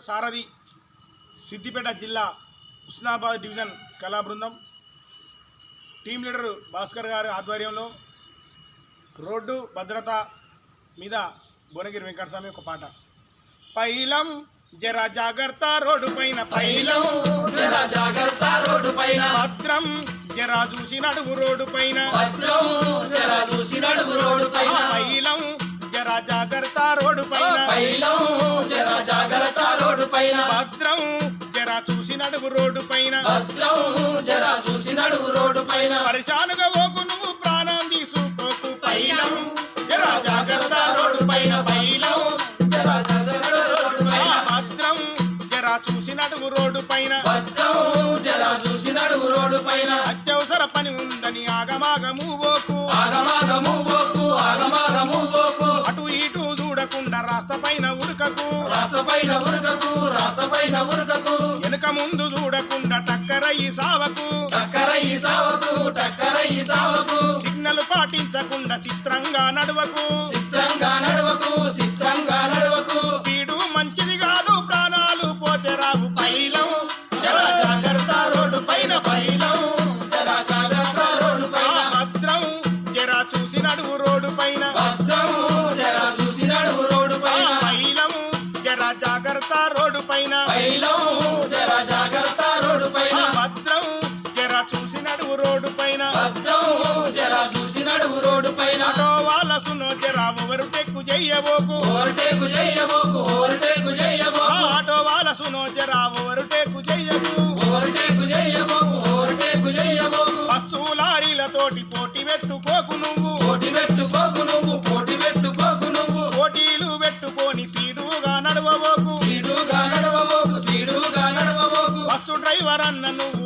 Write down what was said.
సారథి సిద్దిపేట జిల్లా హుస్నాబాద్ డివిజన్ కళా బృందం టీం లీడర్ భాస్కర్ గారి ఆధ్వర్యంలో రోడ్డు భద్రత మీద భువనగిరి వెంకటస్వామి ఒక పాట. పైలం జరా జాగ్రత్త రోడ్డు పైన, పైలం జరా జాగ్రత్త రోడ్డు పైన, భద్రం జరా చూసి నడుము రోడ్డు పైన, భద్రం జరా చూసి నడుము రోడ్డు పైన, పైలం జరా జాగ్రత్త రోడ్డు పైన, పైలం జరా జాగ్రత్త రోడ్డు పైన, భద్రం జరా చూసి నడుము రోడ్డు పైన, భద్రం జరా చూసి నడుము రోడ్డు పైన, పరిశానుగా పోకు నువ్వు ప్రాణం తీసుకోకు, పైలం జరా జాగ్రత్త రోడ్డు పైన, పైలం జరా జాగ్రత్త రోడ్డు పైన, భద్రం జరా చూసి నడుము రోడ్డు పైన, భద్రం జరా చూసి నడుము రోడ్డు పైన, అత్యవసర పని ఉందని ఆగమాగము పోకు, ఆగమాగము పోకు, ఆగమాగము పోకు, అటు ఇటు చూడకుండా రాస్త పైన ఉరకకు, రాస్త పైన ఉరకకు, రాస్త పైన ఉరకకు, వెనుక ముందు చూడకుండా టక్కరయ్యి సావకు, టక్కరయ్యి సావకు, టక్కరయ్యి సావకు, సిగ్నల్ పాటించకుండా చిత్రంగా నడవకు, చిత్రంగా నడవకు, చిత్రంగా నడవకు, స్పీడు మంచిది కాదు ప్రాణాలు పోతే రావు, పైలం జరా జాగ్రత్త రోడ్డు పైన, పైలం జరా జాగ్రత్త రోడ్డు పైన, భద్రం జరా చూసి నడువు రోడ్డు పైన, భద్రం జరా చూసి నడుము రోడ్డు పైన, పైలం జరా జాగ్రత్త రోడ్డు పైన, పైలం జరా జాగ్రత్త రోడ్డు పైన, భద్రం జరా చూసి నడువు రోడ్డు పైన, భద్రం జరా చూసి నడుము రోడ్డు పైన, ఆటో వాళ్ళ సునో జరా ఎవరు టెక్కు చెయ్యబోకు, ఓవర్టేకు చెయ్యబోకు, ఓవర్టేకు చెయ్యబోకు, ఆటో వాళ్ళ సునో జరా ఎవరు టెక్కు చెయ్యకు, ఓవర్టేకు చెయ్యబోకు, ఓవర్టేకు చెయ్యబోకు, బస్సు లారీలతోటి పోటీ పెట్టుకోకు నువ్వు, పోటీ పెట్టుకోకు నువ్వు, పోటీ పెట్టుకోకు నువ్వు, పోటీలు పెట్టుకొని స్పీడుగా నడవబోకు, స్పీడుగా నడవబోకు, స్పీడుగా నడవబోకు, బస్సు డ్రైవర్ అన్న నువ్వు